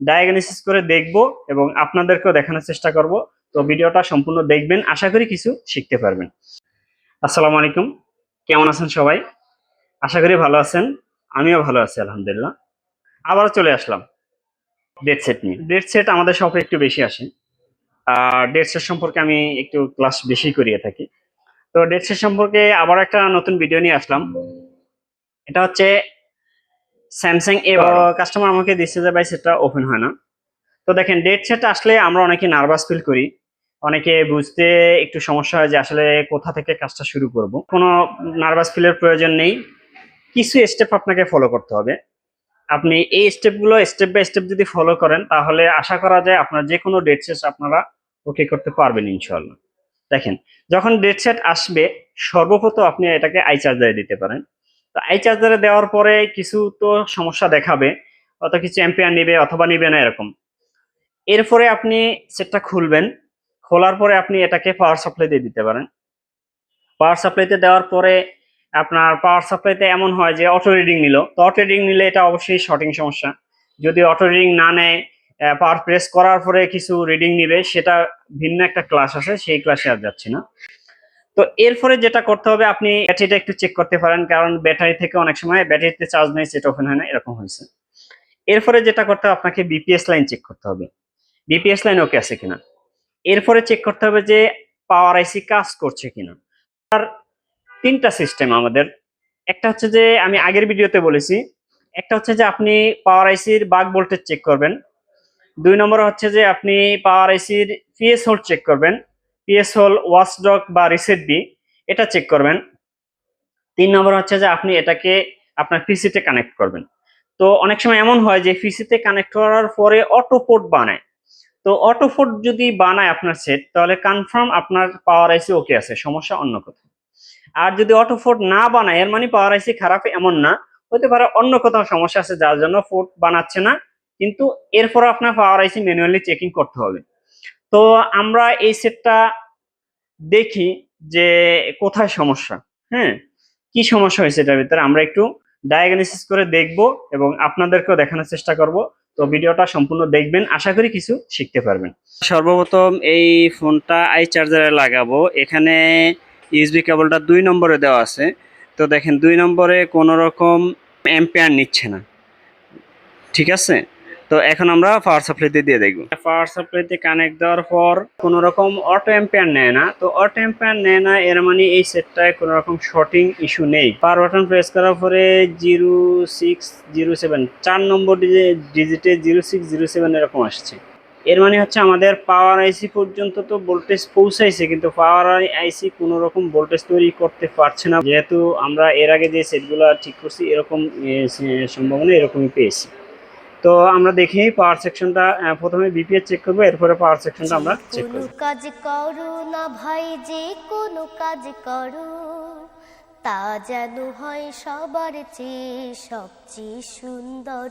Diagnosis করে দেখব এবং আপনাদেরকেও দেখানোর চেষ্টা করব। তো ভিডিওটা সম্পূর্ণ দেখবেন, আশা করি কিছু শিখতে পারবেন। আসসালামু আলাইকুম, কেমন আছেন সবাই? আশা করি ভালো আছেন। আমিও ভালো আছি আলহামদুলিল্লাহ। আবারও চলে আসলাম ডেট সেট নিয়ে। ডেট সেট আমাদের শপে একটু বেশি আসে, আর ডেট সেট সম্পর্কে আমি একটু ক্লাস বেশি করিয়ে থাকি। তো ডেট সেট সম্পর্কে আবার একটা নতুন ভিডিও নিয়ে আসলাম। এটা হচ্ছে স্যামসাং A12। কাস্টমার আমাকে দিচ্ছে যে ভাই সেটটা ওপেন হয় না। তো দেখেন, ডেট সেট আসলে আমরা অনেকে নার্ভাস ফিল করি, অনেকে বুঝতে একটু সমস্যা হয় যে আসলে কোথা থেকে কাজটা শুরু করব। কোনো নার্ভাস ফিলের প্রয়োজন নেই, কিছু স্টেপ আপনাকে ফলো করতে হবে। আপনি এই স্টেপগুলো স্টেপ বাই স্টেপ যদি ফলো করেন, তাহলে আশা করা যায় আপনার যে কোনো ডেট সেট আপনারা ওকে করতে পারবেন ইনশাআল্লাহ। দেখেন, যখন ডেট সেট আসবে, সর্বপ্রথম আপনি এটাকে আই চার্জারে দিতে পারেন। তো আই চার্জারে দেওয়ার পরে কিছু তো সমস্যা দেখাবে, অত কিছু অ্যাম্পিয়ার নিবে অথবা নিবে না এরকম। এরপরে আপনি সেটটা খুলবেন, খোলার পরে আপনি এটাকে পাওয়ার সাপ্লাই দিয়ে দিতে পারেন। পাওয়ার সাপ্লাইতে দেওয়ার পরে আপনার পাওয়ার সাপ্লাইতে এমন হয় যে অটো রিডিং নিল, তো অটো রিডিং নিলে এটা অবশ্যই শর্টিং সমস্যা। যদি অটো রিডিং না নেয়, পাওয়ার প্রেস করার পরে কিছু রিডিং নিবে, সেটা ভিন্ন একটা ক্লাস আছে, সেই ক্লাসে আর যাচ্ছি না। তো এরপরে যেটা করতে হবে, আপনি ব্যাটারিটা একটু চেক করতে পারেন, কারণ ব্যাটারি থেকে অনেক সময় ব্যাটারিতে চার্জ নেই, সেট ওপেন হয় না, এরকম হয়েছে। এরপরে যেটা করতে হবে, আপনাকে বিপিএস লাইন চেক করতে হবে, বিপিএস লাইন ওকে আছে কিনা। এরপরে চেক করতে হবে যে পাওয়ার আইসি কাজ করছে কিনা। তিনটা সিস্টেম আমাদের। একটা হচ্ছে যে আমি আগের ভিডিওতে বলেছি, একটা হচ্ছে যে আপনি পাওয়ার আইসির বাক ভোল্টেজ চেক করবেন। 2 নম্বর হচ্ছে যে আপনি পাওয়ার আইসির পিএস হোল্ড চেক করবেন, পিএস হোল্ড ওয়াচডগ বা রিসেট বি, এটা চেক করবেন। 3 নম্বর হচ্ছে যে আপনি এটাকে আপনার পিসিতে কানেক্ট করবেন। তো অনেক সময় এমন হয় যে পিসিতে কানেক্ট করার পরে অটো পোর্ট বানায়। তো অটো পোর্ট যদি বানায় আপনার সেট, তাহলে কনফার্ম আপনার পাওয়ার আইসি ওকে আছে, সমস্যা অন্য কোথাও। আর যদি অটো পোর্ট না বানায়, এর মানে পাওয়ার আইসি খারাপ এমন না, হতে পারে অন্য কোথাও সমস্যা আছে যার জন্য পোর্ট বানাচ্ছে না, কিন্তু এরপর আপনার পাওয়ার আইসি ম্যানুয়ালি চেকিং করতে হবে। তো আমরা এই সেটটা দেখি যে কোথায় সমস্যা, হ্যাঁ, কি সমস্যা হয়েছে এটার ভিতরে আমরা একটু ডায়াগনোসিস করে দেখব এবং আপনাদেরকেও দেখানোর চেষ্টা করব। তো ভিডিওটা সম্পূর্ণ দেখবেন, আশা করি কিছু শিখতে পারবেন। সর্বপ্রথম এই ফোনটা আই চার্জারে লাগাবো। এখানে ইউএসবি কেবলটা 2 নম্বরে দেওয়া আছে। তো দেখেন, 2 নম্বরে কোনো রকম অ্যাম্পিয়ার নিচ্ছে না, ঠিক আছে। তো এখন আমরা পাওয়ার সাপ্লাইতে দিয়ে দেখব। পাওয়ার সাপ্লাইতে কানেক্ট দেওয়ার পর কোনো রকম অটো অ্যাম্পিয়ার নেয় না। তো অটো অ্যাম্পিয়ার নেয় না, এর মানে এই সেটটায় কোনো রকম শর্টিং ইস্যু নেই। পাওয়ার বাটন প্রেস করার পরে 0607, 4 নম্বর ডিজিটে 0607 এরকম আসছে। এর মানে হচ্ছে আমাদের পাওয়ার আইসি পর্যন্ত তো ভোল্টেজ পৌঁছাইছে, কিন্তু পাওয়ার আইসি কোনো রকম ভোল্টেজ তৈরি করতে পারছে না। যেহেতু আমরা এর আগে যে সেটগুলো ঠিক করছি, এরকম সম্ভাবনা এরকমই পেয়েছি। তো আমরা দেখি পাওয়ার সেকশনটা, প্রথমে বিপিএস চেক করবো, এরপরে পাওয়ার সেকশনটা আমরা চেক করব। কাজ করো না ভাই, যে কোনো কাজ করো, তা যেন হয় সবার চেয়ে সবচেয়ে সুন্দর।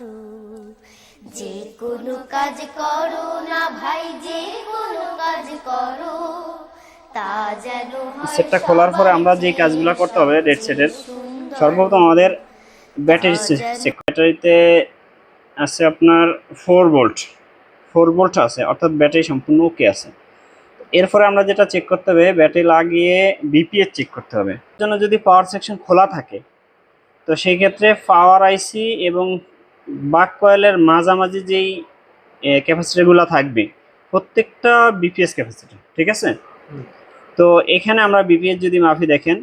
যে কোনো কাজ করো না ভাই, যে কোনো কাজ করো, তা যেন হয়। সেটটা খোলার পরে আমরা যে কাজগুলো করতে হবে ডেড সেটের, সর্বপ্রথম আমাদের ব্যাটারি চেক। ব্যাটারিতে আছে আপনার 4 ভোল্ট আছে, অর্থাৎ ব্যাটারি সম্পূর্ণ ওকে আছে। এরপরে আমরা যেটা চেক করতে হবে, ব্যাটারি লাগিয়ে বিপিএস চেক করতে হবে। জন্য যদি পাওয়ার সেকশন খোলা থাকে, তো সেই ক্ষেত্রে পাওয়ার আইসি এবং বাক কয়েলের মাঝামাঝি যেই ক্যাপাসিটিগুলো থাকবে, প্রত্যেকটা বিপিএস ক্যাপাসিটি, ঠিক আছে। তো এখানে আমরা বিপিএস যদি মাপি, দেখেন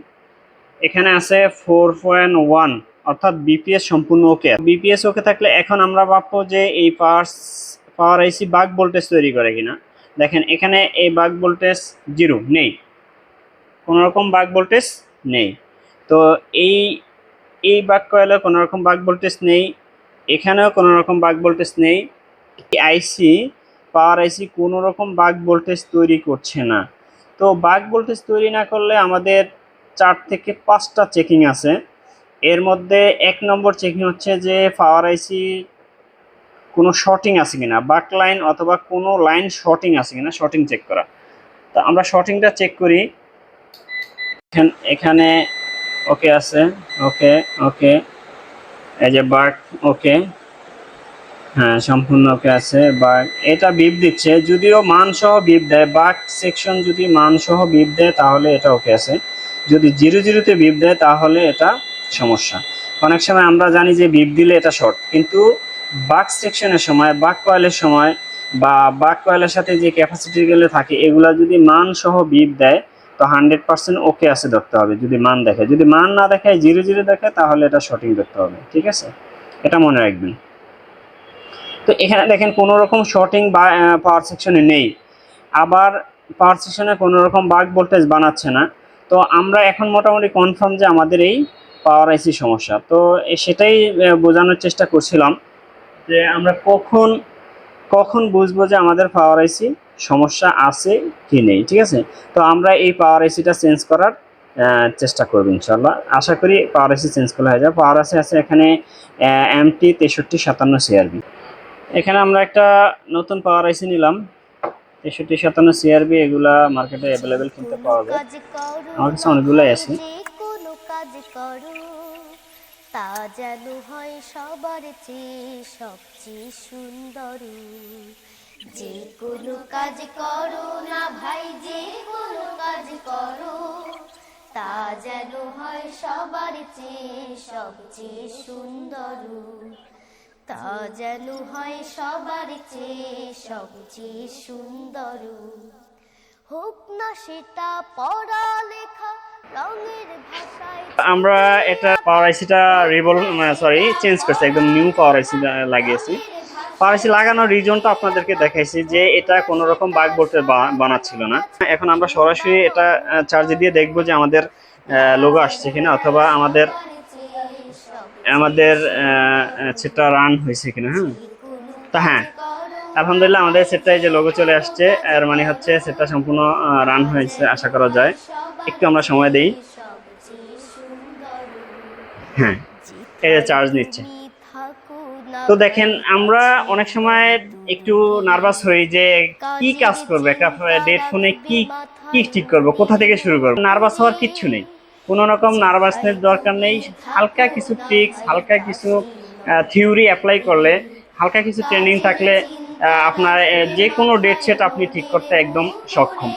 এখানে আছে 4.1, অর্থাৎ বিপিএস সম্পূর্ণ ওকে। বিপিএস ওকে থাকলে এখন আমরা ভাববো যে এই পাওয়ার আইসি বাক ভোল্টেজ তৈরি করে কিনা। দেখেন এখানে এই বাক ভোল্টেজ 0 নেই, কোনো রকম বাক ভোল্টেজ নেই। তো এই বাক কয়েলে কোনো রকম বাক ভোল্টেজ নেই, এখানেও কোনো রকম বাক ভোল্টেজ নেই। আইসি পাওয়ার আইসি কোনো রকম বাক ভোল্টেজ তৈরি করছে না। তো বাক ভোল্টেজ তৈরি না করলে আমাদের 4 থেকে 5টা চেকিং আছে। এর মধ্যে 1 নম্বর চেকিং হচ্ছে যে পাওয়ার আইসি কোনো শর্টিং আছে কিনা, বাক লাইন অথবা কোনো লাইন শর্টিং আছে কিনা, শর্টিং চেক করা। তো আমরা শর্টিংটা চেক করি। এখানে ওকে আছে, ওকে ওকে, এই যে বাক ওকে, হ্যাঁ, সম্পূর্ণ ওকে আছে। বা এটা বিপ দিচ্ছে, যদিও মান সহ বিপ দেয়, বাক সেকশন যদি মান সহ বিপ দেয় তাহলে এটা ওকে আছে। যদি 0-0-তে বিপ দেয় তাহলে এটা সমস্যা। অনেক সময় আমরা জানি যে বিপ দিলে এটা শর্ট, কিন্তু বাক সেকশনের সময়, বাক কয়েলের সময় বা বাক কয়েলের সাথে যে ক্যাপাসিটিগুলো থাকে এগুলা যদি মান সহ বিপ দেয় তো 100% ওকে আছে ধরতে হবে। যদি মান দেখে, যদি মান না দেখায় 0-0 দেখে তাহলে এটা শর্টিং ধরতে হবে। ঠিক আছে, এটা মনে রাখবেন। তো এখানে দেখেন কোনো রকম শর্টিং বা পাওয়ার সেকশনে নেই, আবার পাওয়ার সেকশনে কোনো রকম বাক ভোল্টেজ বানাচ্ছে না। তো আমরা এখন মোটামুটি কনফার্ম যে আমাদের এই পাওয়ার আইসি সমস্যা। তো সেটাই বোঝানোর চেষ্টা করছিলাম যে আমরা কখন কখন বুঝবো যে আমাদের পাওয়ার আইসি সমস্যা আছে কি নেই। ঠিক আছে, তো আমরা এই পাওয়ার আইসিটা চেঞ্জ করার চেষ্টা করবো ইনশাল্লাহ। আশা করি পাওয়ার আইসি চেঞ্জ করা হয়ে যাবে। পাওয়ার আইসি আছে এখানে MT 6357 CRB। এখানে আমরা একটা নতুন পাওয়ার আইসি নিলাম 6357 CRB। এগুলা মার্কেটে অ্যাভেলেবেল কিনতে পাওয়া যায়, আমার কাছে অনেকগুলাই আছে। যে কোনো কাজ করো তা যেন হয় সবার চেয়ে সবচেয়ে সুন্দর। যে কোনো কাজ করো না ভাই, যে কোনো কাজ করো তা যেন হয় সবার চেয়ে সবচেয়ে সুন্দর। তা যেন হয় সবার চেয়ে সবচেয়ে সুন্দর। হোক না সেটা পড়ালেখা রঙের ভাষায়। আমরা এটা পাওয়ার আইসিটা চেঞ্জ করছি, একদম নিউ পাওয়ার আইসি লাগিয়েছি। পাওয়ার আইসি লাগানোর রিজনটা আপনাদেরকে দেখাইছি যে এটা কোনো রকম বাগ ভোল্টেজ বানাচ্ছিল না। এখন আমরা সরাসরি এটা চার্জ দিয়ে দেখবো যে আমাদের লোগো আসছে কিনা, অথবা আমাদের সেটটা রান হয়েছে কিনা। হ্যাঁ, তা হ্যাঁ, আলহামদুলিল্লাহ আমাদের সেটটা এই যে লোগো চলে আসছে, এর মানে হচ্ছে সেটটা সম্পূর্ণ রান হয়েছে আশা করা যায়। একটু আমরা সময় দেই। হ্যাঁ, এই যে চার্জ নিচ্ছে। তো দেখেন আমরা অনেক সময় একটু নার্ভাস হই যে কি কাজ করবো, একটা ডেট ফোনে কি কি ঠিক করবো, কোথা থেকে শুরু করবো। নার্ভাস হওয়ার কিচ্ছু নেই, কোনো রকম নার্ভাসনেস দরকার নেই। হালকা কিছু ট্রিক্স, হালকা কিছু থিওরি অ্যাপ্লাই করলে, হালকা কিছু ট্রেনিং থাকলে আপনার যে কোনো ডেট সেট আপনি ঠিক করতে একদম সক্ষম।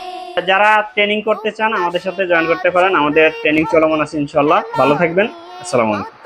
যারা ট্রেনিং করতে চান আমাদের সাথে জয়েন করতে পারেন, আমাদের ট্রেনিং চলমান আছে ইনশাল্লাহ। ভালো থাকবেন, আসসালামু আলাইকুম।